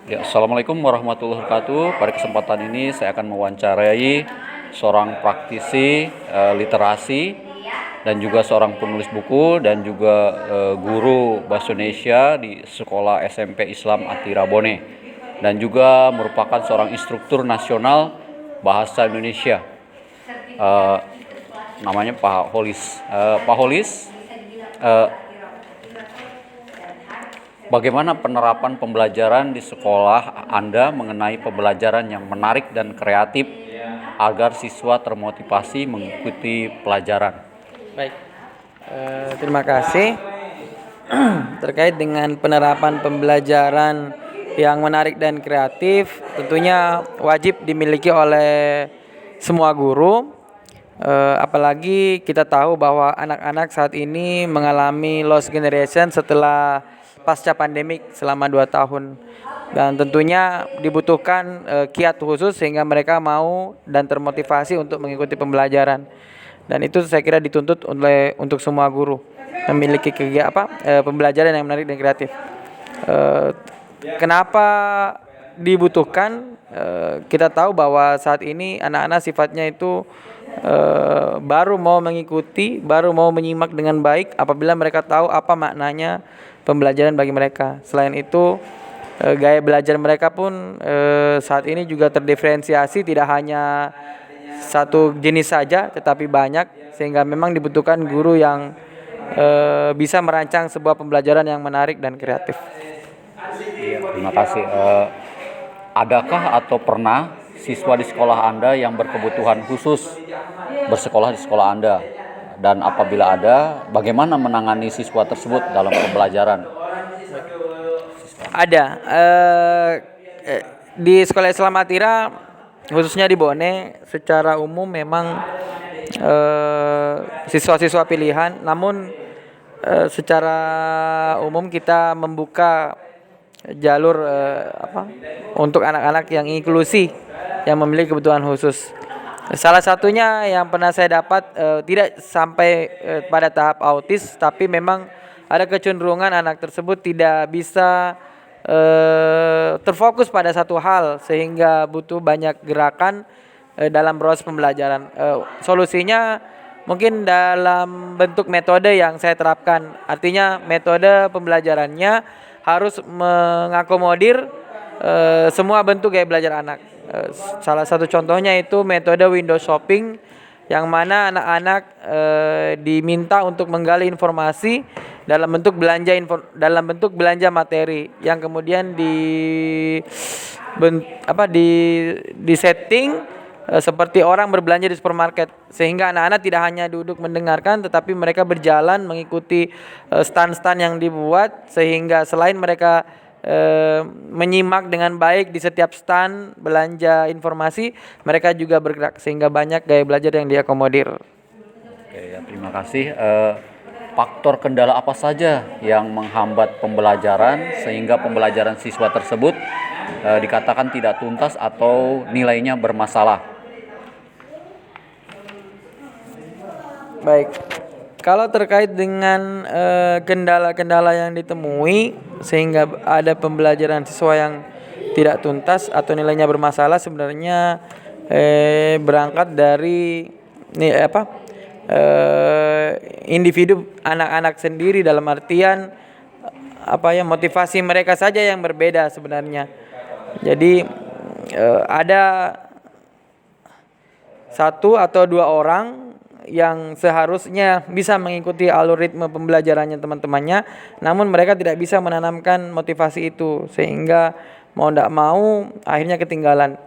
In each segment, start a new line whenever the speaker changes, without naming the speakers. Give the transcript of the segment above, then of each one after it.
Ya, Assalamualaikum warahmatullahi wabarakatuh. Pada kesempatan ini saya akan mewawancarai seorang praktisi literasi dan juga seorang penulis buku dan juga guru bahasa Indonesia di Sekolah SMP Islam Atira Bone dan juga merupakan seorang instruktur nasional bahasa Indonesia. Eh, Namanya Pak Holis. Pak Holis, eh, bagaimana penerapan pembelajaran di sekolah Anda mengenai pembelajaran yang menarik dan kreatif agar siswa termotivasi mengikuti pelajaran?
Baik, terima kasih. Terkait dengan penerapan pembelajaran yang menarik dan kreatif, tentunya wajib dimiliki oleh semua guru. Apalagi kita tahu bahwa anak-anak saat ini mengalami lost generation setelah pasca pandemik selama 2 tahun. Dan tentunya dibutuhkan kiat khusus sehingga mereka mau dan termotivasi untuk mengikuti pembelajaran. Dan itu saya kira dituntut untuk semua guru memiliki pembelajaran yang menarik dan kreatif. Eh, Kenapa dibutuhkan? Kita tahu bahwa saat ini anak-anak sifatnya itu baru mau mengikuti, baru mau menyimak dengan baik apabila mereka tahu apa maknanya pembelajaran bagi mereka. Selain itu, gaya belajar mereka pun saat ini juga terdiferensiasi, tidak hanya satu jenis saja tetapi banyak, sehingga memang dibutuhkan guru yang bisa merancang sebuah pembelajaran yang menarik dan kreatif.
Terima kasih. Adakah atau pernah siswa di sekolah Anda yang berkebutuhan khusus bersekolah di sekolah Anda? Dan apabila ada, bagaimana menangani siswa tersebut dalam pembelajaran?
Ada di Sekolah Islam Atira, khususnya di Bone, secara umum memang siswa-siswa pilihan, namun secara umum kita membuka jalur untuk anak-anak yang inklusi yang memiliki kebutuhan khusus. Salah satunya yang pernah saya dapat tidak sampai pada tahap autis, tapi memang ada kecenderungan anak tersebut tidak bisa terfokus pada satu hal sehingga butuh banyak gerakan dalam proses pembelajaran. Solusinya mungkin dalam bentuk metode yang saya terapkan. Artinya metode pembelajarannya harus mengakomodir semua bentuk gaya belajar anak. Salah satu contohnya itu metode window shopping, yang mana anak-anak diminta untuk menggali informasi dalam bentuk belanja materi yang kemudian di setting seperti orang berbelanja di supermarket, sehingga anak-anak tidak hanya duduk mendengarkan tetapi mereka berjalan mengikuti stand-stand yang dibuat, sehingga selain mereka menyimak dengan baik di setiap stand belanja informasi, mereka juga bergerak sehingga banyak gaya belajar yang diakomodir.
Oke, ya, terima kasih. Faktor kendala apa saja yang menghambat pembelajaran sehingga pembelajaran siswa tersebut dikatakan tidak tuntas atau nilainya bermasalah?
Baik, kalau terkait dengan kendala-kendala yang ditemui sehingga ada pembelajaran siswa yang tidak tuntas atau nilainya bermasalah, sebenarnya berangkat dari individu anak-anak sendiri, dalam artian motivasi mereka saja yang berbeda sebenarnya. Jadi ada satu atau dua orang yang seharusnya bisa mengikuti algoritma pembelajarannya teman-temannya, namun mereka tidak bisa menanamkan motivasi itu, sehingga mau tidak mau akhirnya ketinggalan.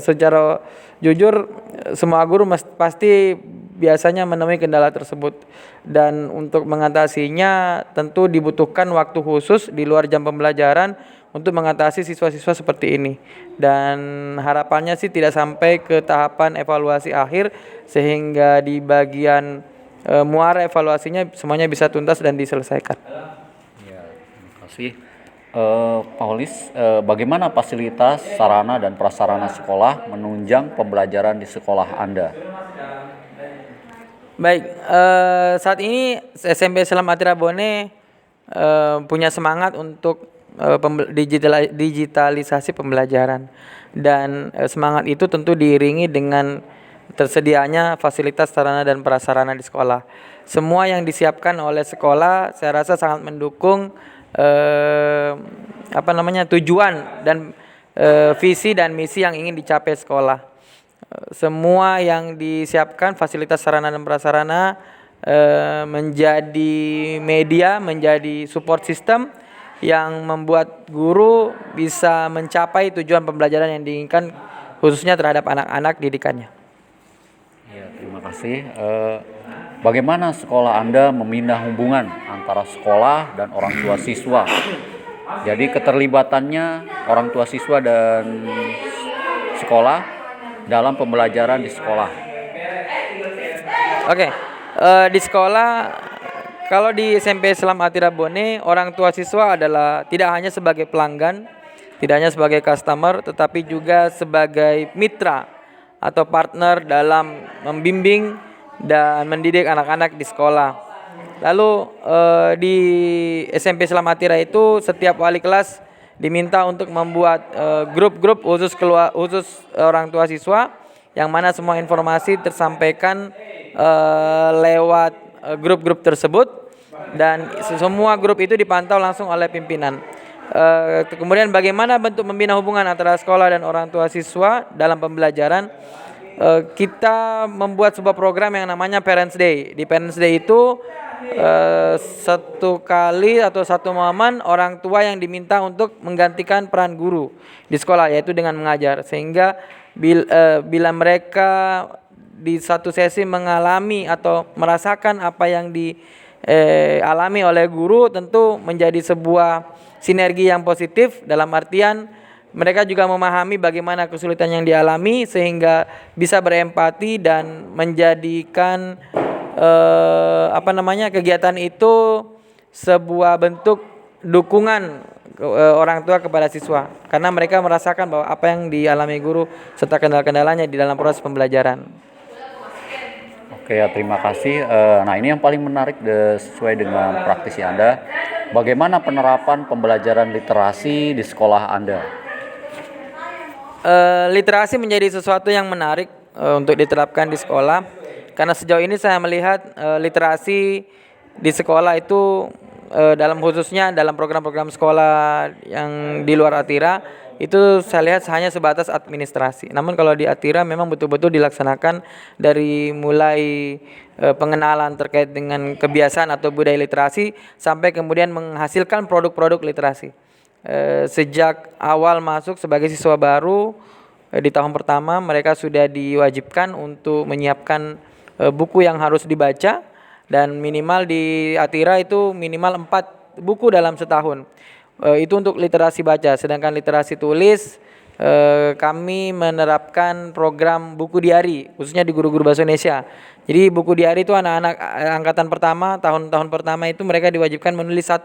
Secara jujur, semua guru pasti biasanya menemui kendala tersebut, dan untuk mengatasinya tentu dibutuhkan waktu khusus di luar jam pembelajaran untuk mengatasi siswa-siswa seperti ini. Dan harapannya sih tidak sampai ke tahapan evaluasi akhir, sehingga di bagian muara evaluasinya semuanya bisa tuntas dan diselesaikan.
Ya, terima kasih. Pak Holis, bagaimana fasilitas, sarana, dan prasarana sekolah menunjang pembelajaran di sekolah Anda?
Baik, saat ini SMP Islam Atira Bone punya semangat untuk digitalisasi pembelajaran, dan semangat itu tentu diiringi dengan tersedianya fasilitas sarana dan prasarana di sekolah. Semua yang disiapkan oleh sekolah saya rasa sangat mendukung tujuan dan visi dan misi yang ingin dicapai sekolah. Semua yang disiapkan fasilitas sarana dan prasarana menjadi media, menjadi support system yang membuat guru bisa mencapai tujuan pembelajaran yang diinginkan, khususnya terhadap anak-anak didikannya.
Ya, terima kasih. Bagaimana sekolah Anda membina hubungan antara sekolah dan orang tua siswa? Jadi keterlibatannya orang tua siswa dan sekolah dalam pembelajaran di sekolah.
Oke, di sekolah, kalau di SMP Islam Atira Bone, orang tua siswa adalah tidak hanya sebagai pelanggan, tidak hanya sebagai customer, tetapi juga sebagai mitra atau partner dalam membimbing dan mendidik anak-anak di sekolah. Lalu di SMP Islam Atira itu setiap wali kelas diminta untuk membuat grup-grup khusus orang tua siswa, yang mana semua informasi tersampaikan lewat grup-grup tersebut, dan semua grup itu dipantau langsung oleh pimpinan. Kemudian bagaimana bentuk membina hubungan antara sekolah dan orang tua siswa dalam pembelajaran? Kita membuat sebuah program yang namanya Parents Day. Di Parents Day itu satu kali atau satu momen orang tua yang diminta untuk menggantikan peran guru di sekolah, yaitu dengan mengajar, sehingga bila mereka di satu sesi mengalami atau merasakan apa yang dialami oleh guru, tentu menjadi sebuah sinergi yang positif, dalam artian mereka juga memahami bagaimana kesulitan yang dialami sehingga bisa berempati dan menjadikan kegiatan itu sebuah bentuk dukungan orang tua kepada siswa, karena mereka merasakan bahwa apa yang dialami guru serta kendala-kendalanya di dalam proses pembelajaran.
Oke ya, terima kasih. Nah, ini yang paling menarik sesuai dengan praktisi Anda. Bagaimana penerapan pembelajaran literasi di sekolah Anda?
Literasi menjadi sesuatu yang menarik untuk diterapkan di sekolah, karena sejauh ini saya melihat literasi di sekolah itu khususnya dalam program-program sekolah yang di luar Atira itu saya lihat hanya sebatas administrasi. Namun kalau di Atira memang betul-betul dilaksanakan dari mulai pengenalan terkait dengan kebiasaan atau budaya literasi sampai kemudian menghasilkan produk-produk literasi. Sejak awal masuk sebagai siswa baru di tahun pertama, mereka sudah diwajibkan untuk menyiapkan buku yang harus dibaca, dan minimal di Atira itu minimal 4 buku dalam setahun. Itu untuk literasi baca. Sedangkan literasi tulis, kami menerapkan program buku diari, khususnya di guru-guru bahasa Indonesia. Jadi buku diari itu anak-anak angkatan pertama, tahun-tahun pertama itu mereka diwajibkan menulis 1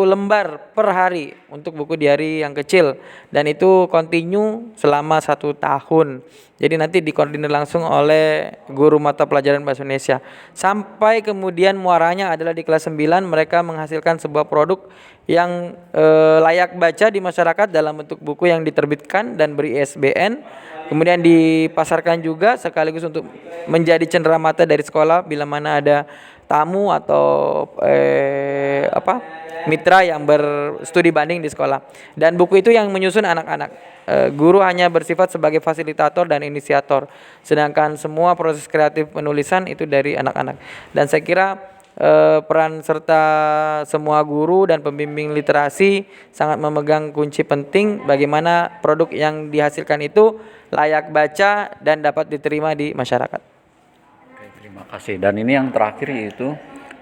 lembar per hari untuk buku diari yang kecil, dan itu kontinu selama 1 tahun. Jadi nanti dikoordinir langsung oleh guru mata pelajaran bahasa Indonesia. Sampai kemudian muaranya adalah di kelas 9 mereka menghasilkan sebuah produk yang layak baca di masyarakat dalam bentuk buku yang diterbitkan dan beri ISBN. Kemudian dipasarkan juga sekaligus untuk menjadi cenderamata dari sekolah bila mana ada tamu atau mitra yang berstudi banding di sekolah. Dan buku itu yang menyusun anak-anak. Guru hanya bersifat sebagai fasilitator dan inisiator, sedangkan semua proses kreatif penulisan itu dari anak-anak. Dan saya kira peran serta semua guru dan pembimbing literasi sangat memegang kunci penting bagaimana produk yang dihasilkan itu layak baca dan dapat diterima di masyarakat.
Oke, terima kasih. Dan ini yang terakhir, yaitu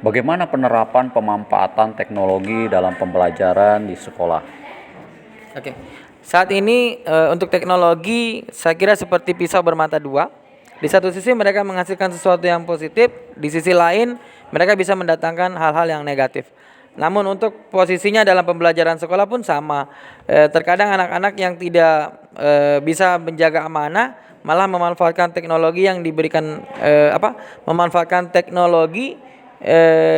bagaimana penerapan pemanfaatan teknologi dalam pembelajaran di sekolah?
Oke. Saat ini untuk teknologi saya kira seperti pisau bermata dua. Di satu sisi mereka menghasilkan sesuatu yang positif, di sisi lain mereka bisa mendatangkan hal-hal yang negatif. Namun untuk posisinya dalam pembelajaran sekolah pun sama. Terkadang anak-anak yang tidak bisa menjaga amanah malah memanfaatkan teknologi yang diberikan memanfaatkan teknologi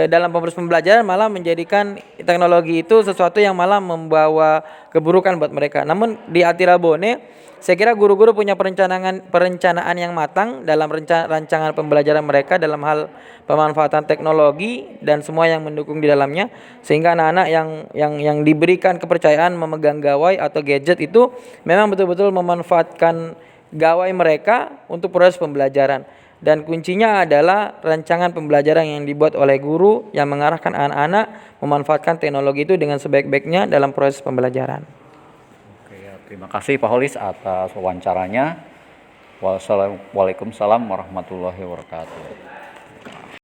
dalam proses pembelajaran malah menjadikan teknologi itu sesuatu yang malah membawa keburukan buat mereka. Namun di Atirabone, saya kira guru-guru punya perencanaan yang matang dalam rancangan pembelajaran mereka dalam hal pemanfaatan teknologi dan semua yang mendukung di dalamnya, sehingga anak-anak yang diberikan kepercayaan memegang gawai atau gadget itu memang betul-betul memanfaatkan gawai mereka untuk proses pembelajaran. Dan kuncinya adalah rancangan pembelajaran yang dibuat oleh guru yang mengarahkan anak-anak memanfaatkan teknologi itu dengan sebaik-baiknya dalam proses pembelajaran.
Oke, ya, terima kasih Pak Holis atas wawancaranya. Waalaikumsalam warahmatullahi wabarakatuh.